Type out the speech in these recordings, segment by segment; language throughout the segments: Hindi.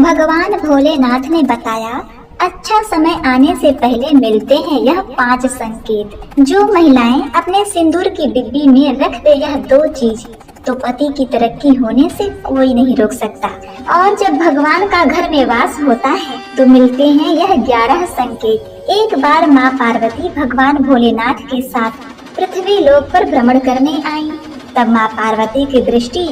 भगवान भोलेनाथ ने बताया, अच्छा समय आने से पहले मिलते हैं यह 5 संकेत। जो महिलाएं अपने सिंदूर की डिब्बी में रख दे यह 2 चीज, तो पति की तरक्की होने से कोई नहीं रोक सकता। और जब भगवान का घर में वास होता है तो मिलते हैं यह 11 संकेत। एक बार माँ पार्वती भगवान भोलेनाथ के साथ पृथ्वी लोक पर भ्रमण करने आई। तब माँ पार्वती की दृष्टि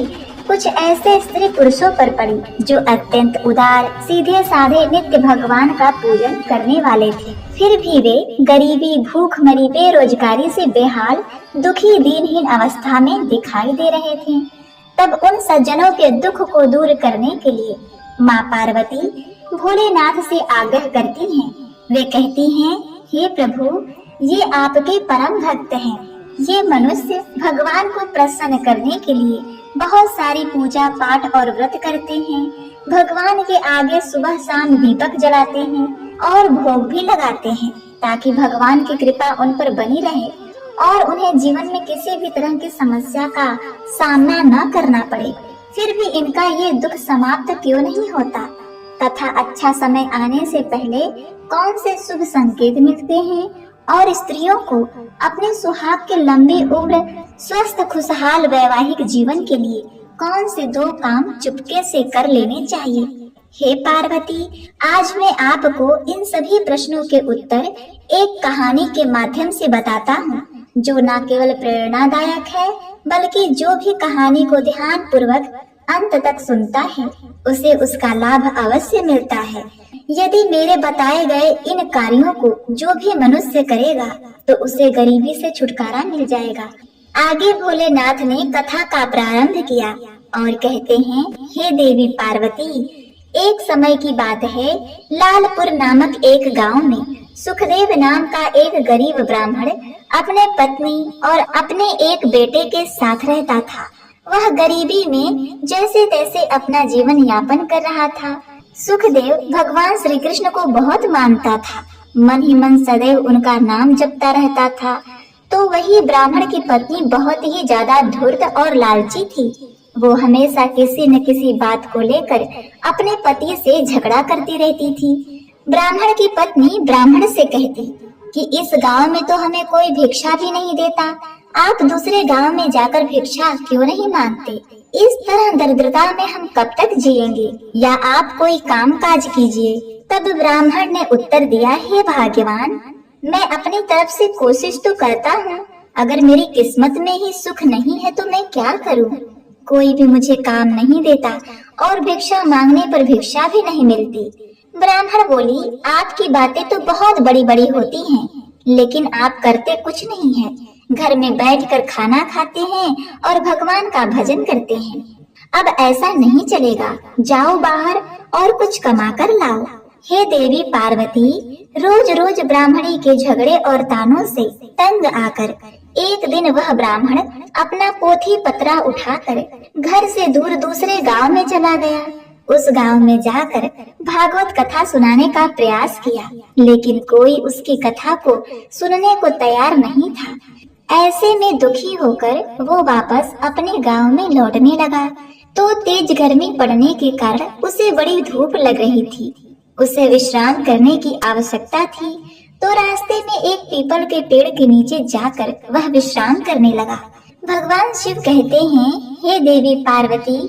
कुछ ऐसे स्त्री पुरुषों पर पड़ी जो अत्यंत उदार, सीधे साधे, नित्य भगवान का पूजन करने वाले थे। फिर भी वे गरीबी, भूखमरी, बेरोजगारी से बेहाल, दुखी, दीनहीन अवस्था में दिखाई दे रहे थे। तब उन सज्जनों के दुख को दूर करने के लिए माँ पार्वती भोलेनाथ से आग्रह करती हैं। वे कहती हैं, हे प्रभु, ये आपके परम भक्त हैं। ये मनुष्य भगवान को प्रसन्न करने के लिए बहुत सारी पूजा पाठ और व्रत करते हैं। भगवान के आगे सुबह शाम दीपक जलाते हैं और भोग भी लगाते हैं, ताकि भगवान की कृपा उन पर बनी रहे और उन्हें जीवन में किसी भी तरह की समस्या का सामना न करना पड़े। फिर भी इनका ये दुख समाप्त क्यों नहीं होता? तथा अच्छा समय आने से पहले कौन से शुभ संकेत मिलते हैं और स्त्रियों को अपने सुहाग के लंबी उम्र, स्वस्थ खुशहाल वैवाहिक जीवन के लिए कौन से 2 काम चुपके से कर लेने चाहिए? हे पार्वती, आज मैं आपको इन सभी प्रश्नों के उत्तर एक कहानी के माध्यम से बताता हूँ, जो न केवल प्रेरणादायक है, बल्कि जो भी कहानी को ध्यान पूर्वक अंत तक सुनता है उसे उसका लाभ अवश्य मिलता है। यदि मेरे बताए गए इन कार्यों को जो भी मनुष्य करेगा तो उसे गरीबी से छुटकारा मिल जाएगा। आगे भोलेनाथ ने कथा का प्रारंभ किया और कहते हैं, हे देवी पार्वती, एक समय की बात है, लालपुर नामक एक गांव में सुखदेव नाम का एक गरीब ब्राह्मण अपने पत्नी और अपने एक बेटे के साथ रहता था। वह गरीबी में जैसे तैसे अपना जीवन यापन कर रहा था। सुखदेव भगवान श्री कृष्ण को बहुत मानता था, मन ही मन सदैव उनका नाम जपता रहता था। तो वही ब्राह्मण की पत्नी बहुत ही ज्यादा धूर्त और लालची थी। वो हमेशा किसी न किसी बात को लेकर अपने पति से झगड़ा करती रहती थी। ब्राह्मण की पत्नी ब्राह्मण से कहती कि इस गांव में तो हमें कोई भिक्षा भी नहीं देता, आप दूसरे गांव में जाकर भिक्षा क्यों नहीं मांगते? इस तरह दरिद्रता में हम कब तक जिएंगे? या आप कोई काम काज कीजिए। तब ब्राह्मण ने उत्तर दिया, हे भाग्यवान, मैं अपनी तरफ से कोशिश तो करता हूँ, अगर मेरी किस्मत में ही सुख नहीं है तो मैं क्या करूँ? कोई भी मुझे काम नहीं देता और भिक्षा मांगने पर भिक्षा भी नहीं मिलती। ब्राह्मण बोली, आपकी बातें तो बहुत बड़ी बड़ी होती हैं, लेकिन आप करते कुछ नहीं है। घर में बैठकर खाना खाते हैं और भगवान का भजन करते हैं। अब ऐसा नहीं चलेगा, जाओ बाहर और कुछ कमा कर लाओ। हे देवी पार्वती, रोज रोज ब्राह्मणी के झगड़े और तानों से तंग आकर एक दिन वह ब्राह्मण अपना पोथी पत्रा उठाकर घर से दूर दूसरे गांव में चला गया। उस गांव में जाकर भागवत कथा सुनाने का प्रयास किया, लेकिन कोई उसकी कथा को सुनने को तैयार नहीं था। ऐसे में दुखी होकर वो वापस अपने गांव में लौटने लगा। तो तेज गर्मी पड़ने के कारण उसे बड़ी धूप लग रही थी। उसे विश्राम करने की आवश्यकता थी। तो रास्ते में एक पीपल के पेड़ के नीचे जाकर वह विश्राम करने लगा। भगवान शिव कहते हैं, हे देवी पार्वती,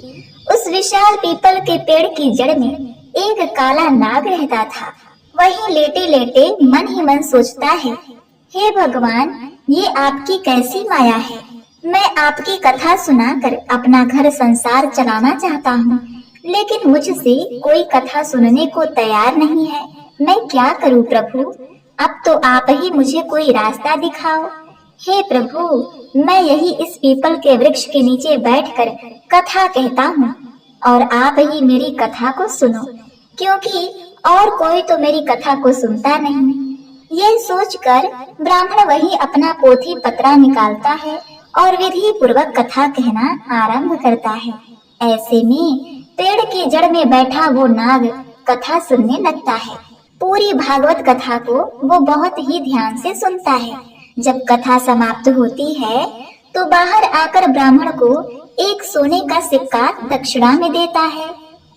उस विशाल पीपल के पेड़ की जड़ में एक काला नाग रहता था। वही लेटे लेटे मन ही मन सोचता है, हे भगवान, ये आपकी कैसी माया है? मैं आपकी कथा सुनाकर अपना घर संसार चलाना चाहता हूँ, लेकिन मुझसे कोई कथा सुनने को तैयार नहीं है। मैं क्या करूँ प्रभु? अब तो आप ही मुझे कोई रास्ता दिखाओ। हे प्रभु, मैं यही इस पीपल के वृक्ष के नीचे बैठकर कथा कहता हूँ और आप ही मेरी कथा को सुनो, क्योंकि और कोई तो मेरी कथा को सुनता नहीं। ये सोचकर ब्राह्मण वही अपना पोथी पत्रा निकालता है और विधि पूर्वक कथा कहना आरंभ करता है। ऐसे में पेड़ की जड़ में बैठा वो नाग कथा सुनने लगता है। पूरी भागवत कथा को वो बहुत ही ध्यान से सुनता है। जब कथा समाप्त होती है तो बाहर आकर ब्राह्मण को एक सोने का सिक्का दक्षिणा में देता है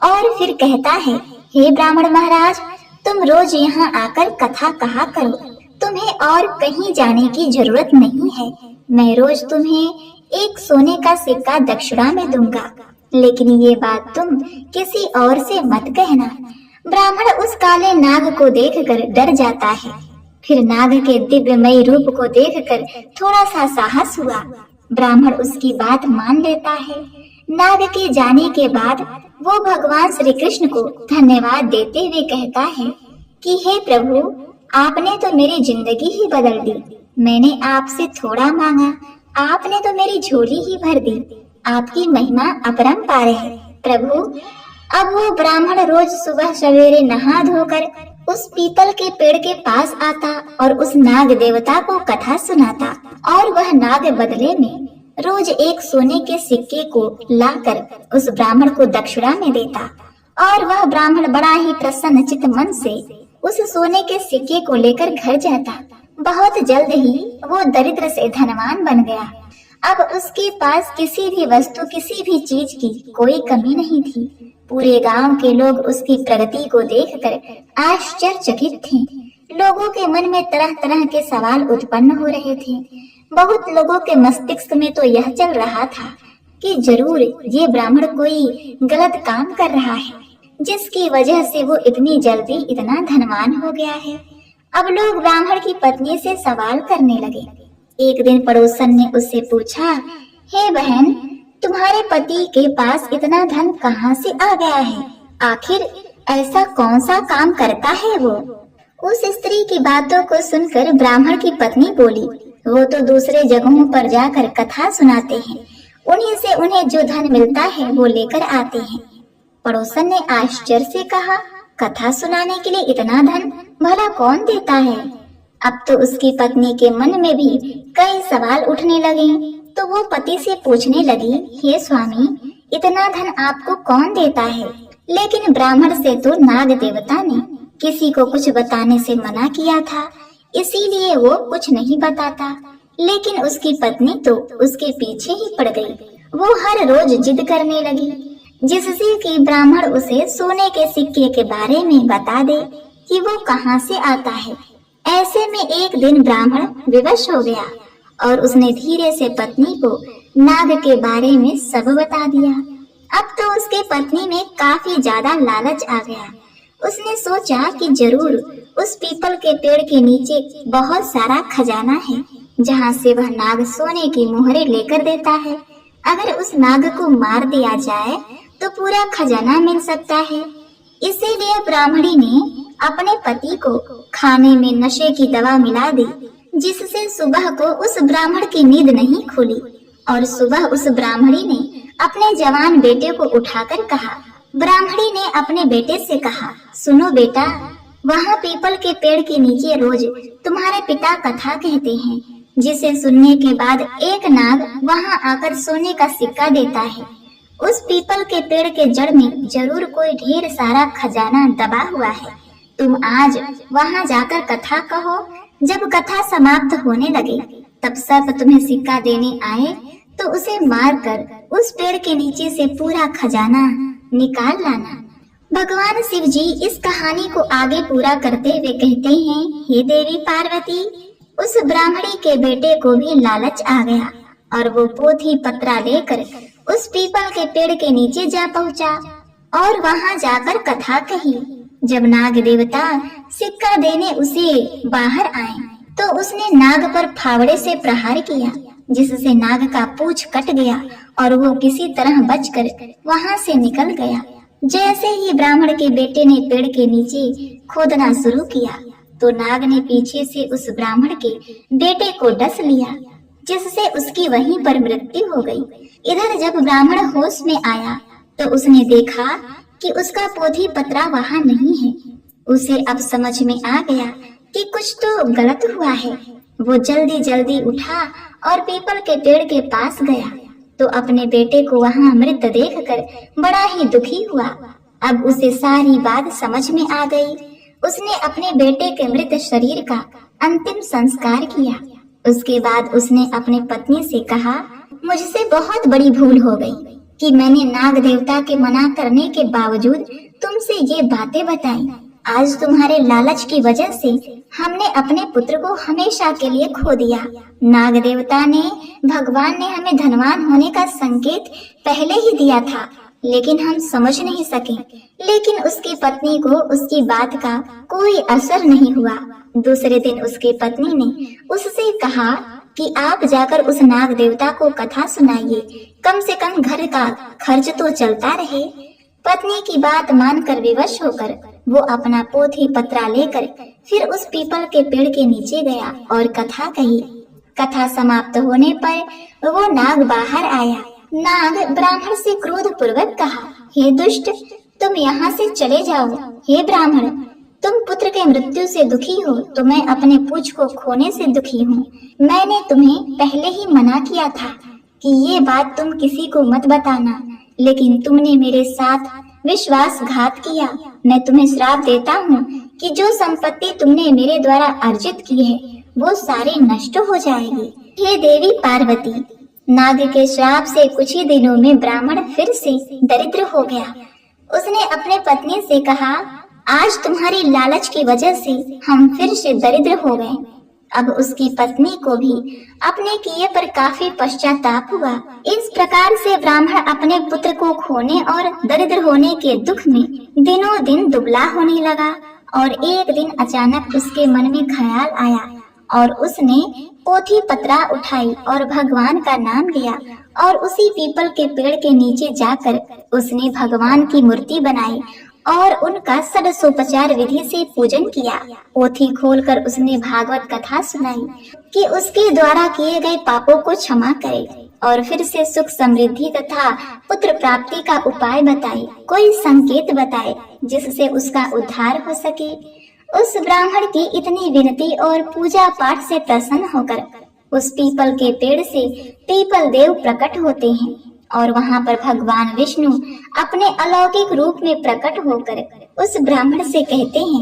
और फिर कहता है, हे ब्राह्मण महाराज, तुम रोज यहाँ आकर कथा कहा करो, तुम्हें और कहीं जाने की जरूरत नहीं है। मैं रोज तुम्हें एक सोने का सिक्का दक्षिणा में दूंगा, लेकिन ये बात तुम किसी और से मत कहना। ब्राह्मण उस काले नाग को देखकर डर जाता है। फिर नाग के दिव्यमयी रूप को देखकर थोड़ा सा साहस हुआ। ब्राह्मण उसकी बात मान लेता है। नाग के जाने के बाद वो भगवान श्री कृष्ण को धन्यवाद देते हुए कहता है कि हे प्रभु, आपने तो मेरी जिंदगी ही बदल दी। मैंने आपसे थोड़ा मांगा, आपने तो मेरी झोली ही भर दी। आपकी महिमा अपरंपार है प्रभु। अब वो ब्राह्मण रोज सुबह सवेरे नहा धोकर उस पीपल के पेड़ के पास आता और उस नाग देवता को कथा सुनाता, और वह नाग बदले में रोज एक सोने के सिक्के को लाकर उस ब्राह्मण को दक्षिणा में देता, और वह ब्राह्मण बड़ा ही प्रसन्न चित्त मन से उस सोने के सिक्के को लेकर घर जाता। बहुत जल्द ही वो दरिद्र से धनवान बन गया। अब उसके पास किसी भी वस्तु, किसी भी चीज की कोई कमी नहीं थी। पूरे गांव के लोग उसकी प्रगति को देखकर आश्चर्यचकित थे। लोगों के मन में तरह तरह के सवाल उत्पन्न हो रहे थे। बहुत लोगों के मस्तिष्क में तो यह चल रहा था कि जरूर ये ब्राह्मण कोई गलत काम कर रहा है, जिसकी वजह से वो इतनी जल्दी इतना धनवान हो गया है। अब लोग ब्राह्मण की पत्नी से सवाल करने लगे। एक दिन पड़ोसन ने उससे पूछा, हे बहन, तुम्हारे पति के पास इतना धन कहाँ से आ गया है? आखिर ऐसा कौन सा काम करता है वो? उस स्त्री की बातों को सुनकर ब्राह्मण की पत्नी बोली, वो तो दूसरे जगहों पर जाकर कथा सुनाते हैं, उन्हीं से उन्हें जो धन मिलता है वो लेकर आते हैं। पड़ोसन ने आश्चर्य से कहा, कथा सुनाने के लिए इतना धन भला कौन देता है? अब तो उसकी पत्नी के मन में भी कई सवाल उठने लगे, तो वो पति से पूछने लगी, हे स्वामी, इतना धन आपको कौन देता है? लेकिन ब्राह्मण से तो नाग देवता ने किसी को कुछ बताने से मना किया था, इसीलिए वो कुछ नहीं बताता। लेकिन उसकी पत्नी तो उसके पीछे ही पड़ गई। वो हर रोज जिद करने लगी, जिससे कि ब्राह्मण उसे सोने के सिक्के के बारे में बता दे कि वो कहाँ से आता है। ऐसे में एक दिन ब्राह्मण विवश हो गया और उसने धीरे से पत्नी को नाग के बारे में सब बता दिया। अब तो उसके पत्नी में काफी ज्यादा लालच आ गया। उसने सोचा कि जरूर उस पीपल के पेड़ के नीचे बहुत सारा खजाना है, जहाँ से वह नाग सोने की मोहरें लेकर देता है। अगर उस नाग को मार दिया जाए तो पूरा खजाना मिल सकता है। इसीलिए ब्राह्मणी ने अपने पति को खाने में नशे की दवा मिला दी, जिससे सुबह को उस ब्राह्मण की नींद नहीं खुली। और सुबह उस ब्राह्मणी ने अपने जवान बेटे को उठाकर कहा, ब्राह्मणी ने अपने बेटे से कहा, सुनो बेटा, वहाँ पीपल के पेड़ के नीचे रोज तुम्हारे पिता कथा कहते हैं, जिसे सुनने के बाद एक नाग वहाँ आकर सोने का सिक्का देता है। उस पीपल के पेड़ के जड़ में जरूर कोई ढेर सारा खजाना दबा हुआ है। तुम आज वहाँ जाकर कथा कहो। जब कथा समाप्त होने लगे तब सर्प तुम्हें सिक्का देने आए तो उसे मारकर उस पेड़ के नीचे से पूरा खजाना निकाल लाना। भगवान शिव जी इस कहानी को आगे पूरा करते हुए कहते हैं, हे देवी पार्वती, उस ब्राह्मणी के बेटे को भी लालच आ गया और वो पोथी पत्रा लेकर उस पीपल के पेड़ के नीचे जा पहुंचा और वहां जाकर कथा कही। जब नाग देवता सिक्का देने उसे बाहर आए तो उसने नाग पर फावड़े से प्रहार किया, जिससे नाग का पूंछ कट गया और वो किसी तरह बचकर वहां से निकल गया। जैसे ही ब्राह्मण के बेटे ने पेड़ के नीचे खोदना शुरू किया तो नाग ने पीछे से उस ब्राह्मण के बेटे को डस लिया, जिससे उसकी वहीं पर मृत्यु हो गई। इधर जब ब्राह्मण होश में आया तो उसने देखा कि उसका पोथी पत्रा वहाँ नहीं है। उसे अब समझ में आ गया कि कुछ तो गलत हुआ है। वो जल्दी जल्दी उठा और पीपल के पेड़ के पास गया तो अपने बेटे को वहाँ मृत देखकर बड़ा ही दुखी हुआ। अब उसे सारी बात समझ में आ गई। उसने अपने बेटे के मृत शरीर का अंतिम संस्कार किया। उसके बाद उसने अपनी पत्नी से कहा, मुझसे बहुत बड़ी भूल हो गई कि मैंने नाग देवता के मना करने के बावजूद तुमसे ये बातें बताई। आज तुम्हारे लालच की वजह से हमने अपने पुत्र को हमेशा के लिए खो दिया। नाग देवता ने, भगवान ने हमें धनवान होने का संकेत पहले ही दिया था, लेकिन हम समझ नहीं सके। लेकिन उसकी पत्नी को उसकी बात का कोई असर नहीं हुआ। दूसरे दिन उसकी पत्नी ने उससे कहा कि आप जाकर उस नाग देवता को कथा सुनाइए, कम से कम घर का खर्च तो चलता रहे। पत्नी की बात मानकर विवश होकर वो अपना पोथी पत्रा लेकर फिर उस पीपल के पेड़ के नीचे गया और कथा कही। कथा समाप्त होने पर वो नाग बाहर आया। नाग ब्राह्मण से क्रोध पूर्वक कहा, हे दुष्ट, तुम यहाँ से चले जाओ। हे ब्राह्मण, तुम पुत्र के मृत्यु से दुखी हो तो मैं अपने पूछ को खोने से दुखी हूँ। मैंने तुम्हें पहले ही मना किया था कि ये बात तुम किसी को मत बताना, लेकिन तुमने मेरे साथ विश्वासघात किया। मैं तुम्हें श्राप देता हूँ कि जो संपत्ति तुमने मेरे द्वारा अर्जित की है वो सारी नष्ट हो जाएगी। हे देवी पार्वती, नाग के श्राप से कुछ ही दिनों में ब्राह्मण फिर से दरिद्र हो गया। उसने अपने पत्नी से कहा, आज तुम्हारी लालच की वजह से हम फिर से दरिद्र हो गए। अब उसकी पत्नी को भी अपने किए पर काफी पश्चाताप हुआ। इस प्रकार से ब्राह्मण अपने पुत्र को खोने और दरिद्र होने के दुख में दिनों दिन दुबला होने लगा। और एक दिन अचानक उसके मन में ख्याल आया और उसने पोथी पत्रा उठाई और भगवान का नाम लिया और उसी पीपल के पेड़ के नीचे जाकर उसने भगवान की मूर्ति बनाई और उनका षोडशोपचार विधि से पूजन किया। पोथी खोलकर उसने भागवत कथा सुनाई कि उसके द्वारा किए गए पापों को क्षमा करे और फिर से सुख समृद्धि तथा पुत्र प्राप्ति का उपाय बताए, कोई संकेत बताए जिससे उसका उद्धार हो सके। उस ब्राह्मण की इतनी विनती और पूजा पाठ से प्रसन्न होकर उस पीपल के पेड़ से पीपल देव प्रकट होते हैं और वहाँ पर भगवान विष्णु अपने अलौकिक रूप में प्रकट होकर उस ब्राह्मण से कहते हैं,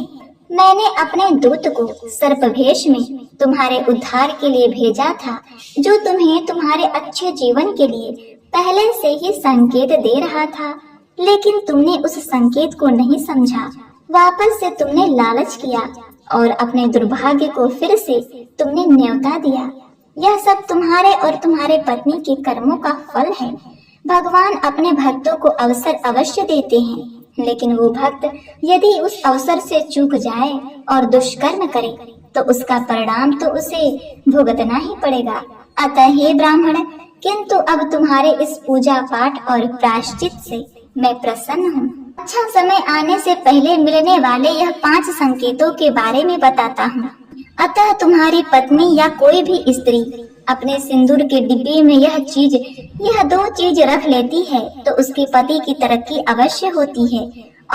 मैंने अपने दूत को सर्पवेश में तुम्हारे उद्धार के लिए भेजा था, जो तुम्हें तुम्हारे अच्छे जीवन के लिए पहले से ही संकेत दे रहा था, लेकिन तुमने उस संकेत को नहीं समझा। वापस से तुमने लालच किया और अपने दुर्भाग्य को फिर से तुमने न्योता दिया। यह सब तुम्हारे और तुम्हारे पत्नी के कर्मों का फल है। भगवान अपने भक्तों को अवसर अवश्य देते हैं, लेकिन वो भक्त यदि उस अवसर से चूक जाए और दुष्कर्म करे तो उसका परिणाम तो उसे भुगतना ही पड़ेगा। अतः हे ब्राह्मण, किंतु अब तुम्हारे इस पूजा पाठ और प्रायश्चित से मैं प्रसन्न हूँ। अच्छा समय आने से पहले मिलने वाले यह 5 संकेतों के बारे में बताता हूँ। अतः तुम्हारी पत्नी या कोई भी स्त्री अपने सिंदूर के डिब्बे में यह 2 चीज रख लेती है तो उसके पति की तरक्की अवश्य होती है।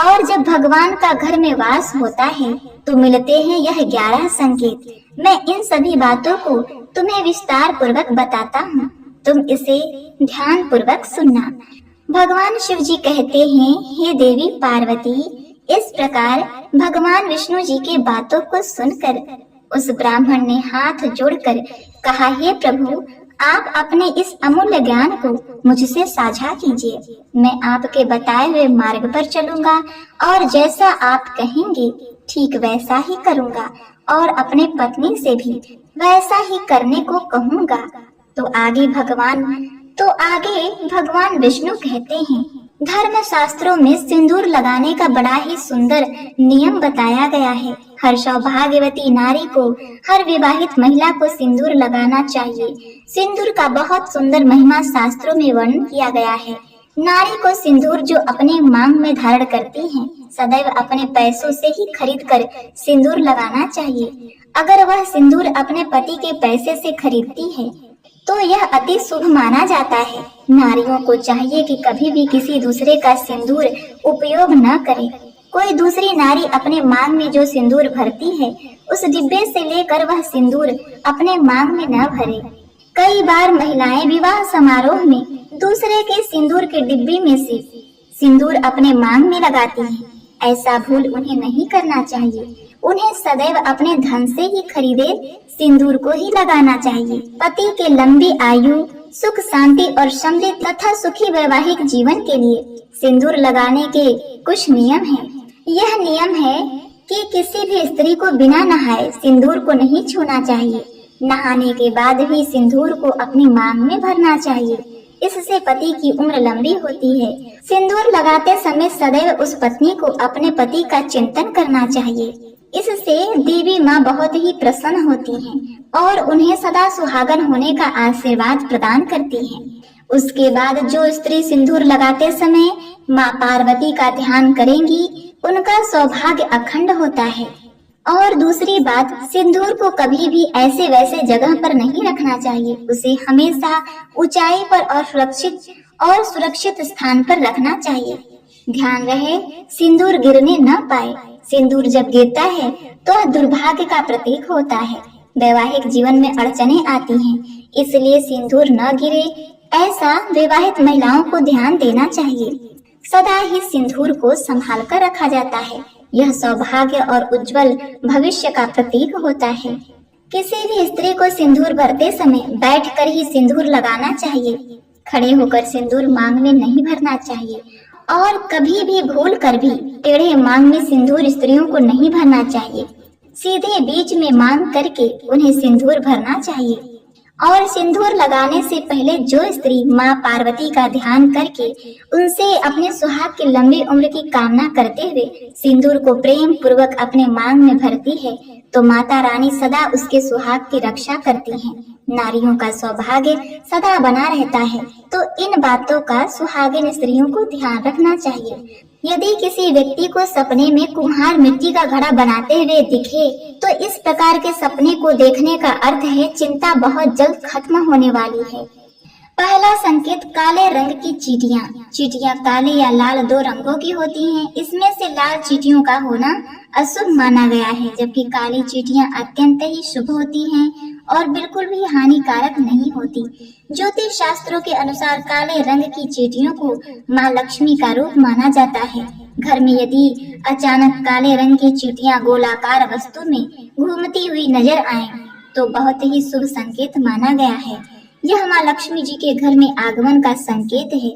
और जब भगवान का घर में वास होता है तो मिलते हैं यह 11 संकेत। मैं इन सभी बातों को तुम्हें विस्तार पूर्वक बताता हूँ, तुम इसे ध्यान पूर्वक सुनना। भगवान शिव जी कहते हैं, हे देवी पार्वती, इस प्रकार भगवान विष्णु जी की बातों को सुनकर उस ब्राह्मण ने हाथ जोड़कर कहा, हे प्रभु, आप अपने इस अमूल्य ज्ञान को मुझसे साझा कीजिए। मैं आपके बताए हुए मार्ग पर चलूंगा और जैसा आप कहेंगे ठीक वैसा ही करूंगा और अपने पत्नी से भी वैसा ही करने को कहूंगा। तो आगे भगवान विष्णु कहते हैं, धर्म शास्त्रों में सिंदूर लगाने का बड़ा ही सुंदर नियम बताया गया है। हर सौभाग्यवती नारी को, हर विवाहित महिला को सिंदूर लगाना चाहिए। सिंदूर का बहुत सुंदर महिमा शास्त्रों में वर्णन किया गया है। नारी को सिंदूर जो अपने मांग में धारण करती है, सदैव अपने पैसों से ही खरीद कर सिंदूर लगाना चाहिए। अगर वह सिंदूर अपने पति के पैसे से खरीदती है तो यह अति शुभ माना जाता है। नारियों को चाहिए कि कभी भी किसी दूसरे का सिंदूर उपयोग न करे। कोई दूसरी नारी अपने मांग में जो सिंदूर भरती है, उस डिब्बे से लेकर वह सिंदूर अपने मांग में न भरे। कई बार महिलाएं विवाह समारोह में दूसरे के सिंदूर के डिब्बे में से सिंदूर अपने मांग में लगाती हैं। ऐसा भूल उन्हें नहीं करना चाहिए। उन्हें सदैव अपने धन से ही खरीदे सिंदूर को ही लगाना चाहिए। पति के लंबी आयु, सुख शांति और समृद्धि तथा सुखी वैवाहिक जीवन के लिए सिंदूर लगाने के कुछ नियम हैं। यह नियम है कि किसी भी स्त्री को बिना नहाए सिंदूर को नहीं छूना चाहिए। नहाने के बाद भी सिंदूर को अपनी मांग में भरना चाहिए। इससे पति की उम्र लंबी होती है। सिंदूर लगाते समय सदैव उस पत्नी को अपने पति का चिंतन करना चाहिए। इससे देवी माँ बहुत ही प्रसन्न होती हैं और उन्हें सदा सुहागन होने का आशीर्वाद प्रदान करती हैं। उसके बाद जो स्त्री सिंदूर लगाते समय माँ पार्वती का ध्यान करेंगी, उनका सौभाग्य अखंड होता है। और दूसरी बात, सिंदूर को कभी भी ऐसे वैसे जगह पर नहीं रखना चाहिए। उसे हमेशा ऊंचाई पर और सुरक्षित स्थान पर रखना चाहिए। ध्यान रहे, सिंदूर गिरने न पाए। सिंदूर जब गिरता है तो दुर्भाग्य का प्रतीक होता है। वैवाहिक जीवन में अड़चने आती हैं, इसलिए सिंदूर न गिरे ऐसा विवाहित महिलाओं को ध्यान देना चाहिए। सदा ही सिंदूर को संभाल कर रखा जाता है। यह सौभाग्य और उज्जवल भविष्य का प्रतीक होता है। किसी भी स्त्री को सिंदूर भरते समय बैठकर ही सिंदूर लगाना चाहिए। खड़े होकर सिंदूर मांग में नहीं भरना चाहिए और कभी भी भूल कर भी टेढ़े मांग में सिंदूर स्त्रियों को नहीं भरना चाहिए। सीधे बीच में मांग करके उन्हें सिंदूर भरना चाहिए। और सिंदूर लगाने से पहले जो स्त्री माँ पार्वती का ध्यान करके उनसे अपने सुहाग की लंबी उम्र की कामना करते हुए सिंदूर को प्रेम पूर्वक अपने मांग में भरती है, तो माता रानी सदा उसके सुहाग की रक्षा करती हैं। नारियों का सौभाग्य सदा बना रहता है। तो इन बातों का सुहागिन स्त्रियों को ध्यान रखना चाहिए। यदि किसी व्यक्ति को सपने में कुम्हार मिट्टी का घड़ा बनाते हुए दिखे, तो इस प्रकार के सपने को देखने का अर्थ है चिंता बहुत जल्द खत्म होने वाली है। पहला संकेत, काले रंग की चींटियां। चींटियां काले या लाल दो रंगों की होती हैं। इसमें से लाल चींटियों का होना अशुभ माना गया है, जबकि काली चींटियां अत्यंत ही शुभ होती हैं और बिल्कुल भी हानिकारक नहीं होती। ज्योतिष शास्त्रों के अनुसार काले रंग की चींटियों को माँ लक्ष्मी का रूप माना जाता है। घर में यदि अचानक काले रंग की चींटियां गोलाकार वस्तु में घूमती हुई नजर आए, तो बहुत ही शुभ संकेत माना गया है। यह माँ लक्ष्मी जी के घर में आगमन का संकेत है।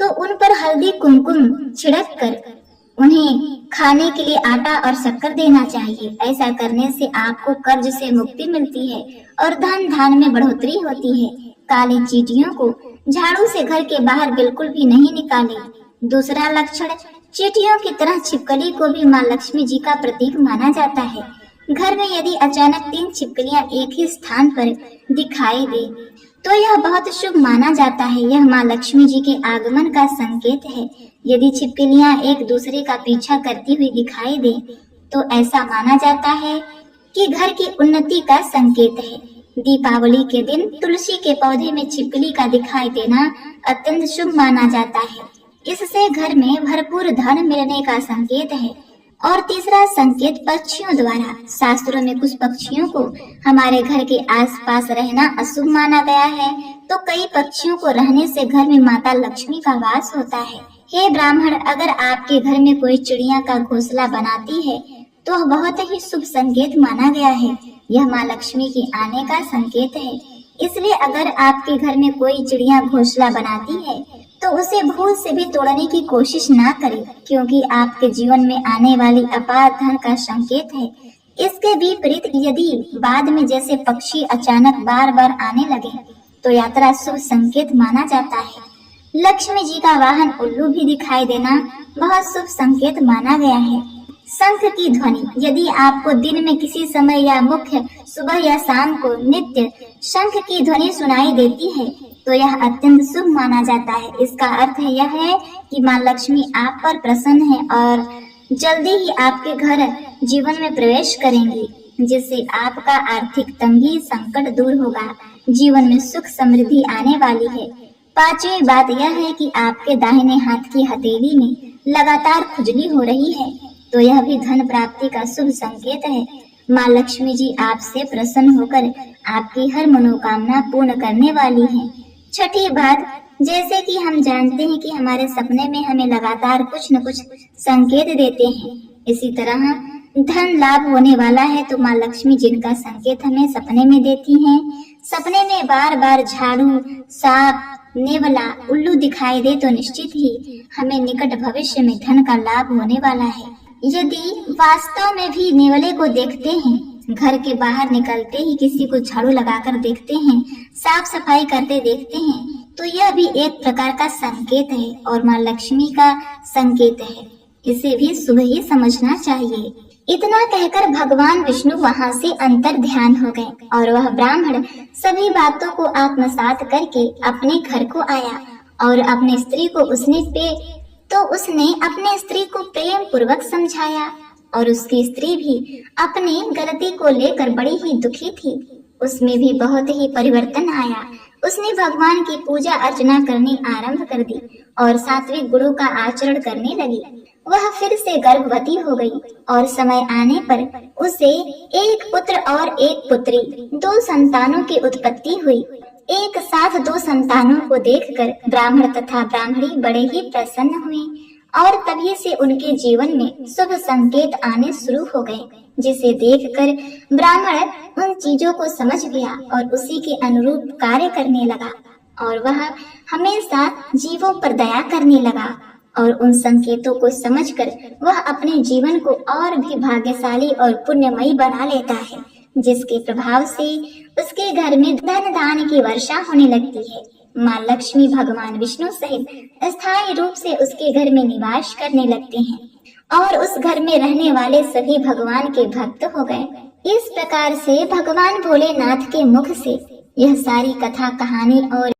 तो उन पर हल्दी कुमकुम छिड़क कर उन्हें खाने के लिए आटा और शक्कर देना चाहिए। ऐसा करने से आपको कर्ज से मुक्ति मिलती है और धन धान में बढ़ोतरी होती है। काली चींटियों को झाड़ू से घर के बाहर बिल्कुल भी नहीं निकालें। दूसरा लक्षण, चींटियों की तरह छिपकली को भी माँ लक्ष्मी जी का प्रतीक माना जाता है। घर में यदि अचानक 3 छिपकलियां एक ही स्थान पर दिखाई दे, तो यह बहुत शुभ माना जाता है। यह माँ लक्ष्मी जी के आगमन का संकेत है। यदि छिपकलियां एक दूसरे का पीछा करती हुई दिखाई दे, तो ऐसा माना जाता है कि घर की उन्नति का संकेत है। दीपावली के दिन तुलसी के पौधे में छिपकली का दिखाई देना अत्यंत शुभ माना जाता है। इससे घर में भरपूर धन मिलने का संकेत है। और तीसरा संकेत, पक्षियों द्वारा। शास्त्रों में कुछ पक्षियों को हमारे घर के आसपास रहना अशुभ माना गया है, तो कई पक्षियों को रहने से घर में माता लक्ष्मी का वास होता है। हे ब्राह्मण, अगर आपके घर में कोई चिड़िया का घोंसला बनाती है, तो बहुत ही शुभ संकेत माना गया है। यह माँ लक्ष्मी के आने का संकेत है। इसलिए अगर आपके घर में कोई चिड़िया घोंसला बनाती है, तो उसे भूल से भी तोड़ने की कोशिश ना करें, क्योंकि आपके जीवन में आने वाली अपार धन का संकेत है। इसके विपरीत यदि बाद में जैसे पक्षी अचानक बार बार आने लगे, तो यात्रा शुभ संकेत माना जाता है। लक्ष्मी जी का वाहन उल्लू भी दिखाई देना बहुत शुभ संकेत माना गया है। शंख की ध्वनि, यदि आपको दिन में किसी समय या मुख्य सुबह या शाम को नित्य शंख की ध्वनि सुनाई देती है, तो यह अत्यंत शुभ माना जाता है। इसका अर्थ यह है कि माँ लक्ष्मी आप पर प्रसन्न है और जल्दी ही आपके घर जीवन में प्रवेश करेंगी, जिससे आपका आर्थिक तंगी संकट दूर होगा। जीवन में सुख समृद्धि आने वाली है। पांचवी बात यह है कि आपके दाहिने हाथ की हथेली में लगातार खुजली हो रही है, तो यह भी धन प्राप्ति का शुभ संकेत है। माँ लक्ष्मी जी आपसे प्रसन्न होकर आपकी हर मनोकामना पूर्ण करने वाली हैं। छठी बात, जैसे कि हम जानते हैं कि हमारे सपने में हमें लगातार कुछ न कुछ संकेत देते हैं, इसी तरह धन लाभ होने वाला है तो माँ लक्ष्मी जिनका संकेत हमें सपने में देती हैं, सपने में बार बार झाड़ू, सांप, नेवला, उल्लू दिखाई दे तो निश्चित ही हमें निकट भविष्य में धन का लाभ होने वाला है। यदि वास्तव में भी नेवले को देखते हैं, घर के बाहर निकलते ही किसी को झाड़ू लगाकर देखते हैं, साफ सफाई करते देखते हैं, तो यह भी एक प्रकार का संकेत है और माँ लक्ष्मी का संकेत है। इसे भी शुभ ही समझना चाहिए। इतना कहकर भगवान विष्णु वहां से अंतर ध्यान हो गए और वह ब्राह्मण सभी बातों को आत्मसात करके अपने घर को आया और अपने स्त्री को उसने अपने स्त्री को प्रेम पूर्वक समझाया और उसकी स्त्री भी अपनी गलती को लेकर बड़ी ही दुखी थी। उसमें भी बहुत ही परिवर्तन आया। उसने भगवान की पूजा अर्चना करनी आरंभ कर दी और सात्विक गुणों का आचरण करने लगी। वह फिर से गर्भवती हो गई और समय आने पर उसे एक पुत्र और एक पुत्री, 2 संतानों की उत्पत्ति हुई। एक साथ 2 संतानों को देखकर ब्राह्मण तथा ब्राह्मणी बड़े ही प्रसन्न हुए और तभी से उनके जीवन में शुभ संकेत आने शुरू हो गए, जिसे देखकर ब्राह्मण उन चीजों को समझ गया और उसी के अनुरूप कार्य करने लगा और वह हमेशा जीवों पर दया करने लगा और उन संकेतों को समझकर वह अपने जीवन को और भी भाग्यशाली और पुण्यमयी बना लेता है, जिसके प्रभाव से उसके घर में धन दान की वर्षा होने लगती है। माँ लक्ष्मी भगवान विष्णु सहित स्थायी रूप से उसके घर में निवास करने लगते हैं और उस घर में रहने वाले सभी भगवान के भक्त हो गए। इस प्रकार से भगवान भोलेनाथ के मुख से यह सारी कथा कहानी और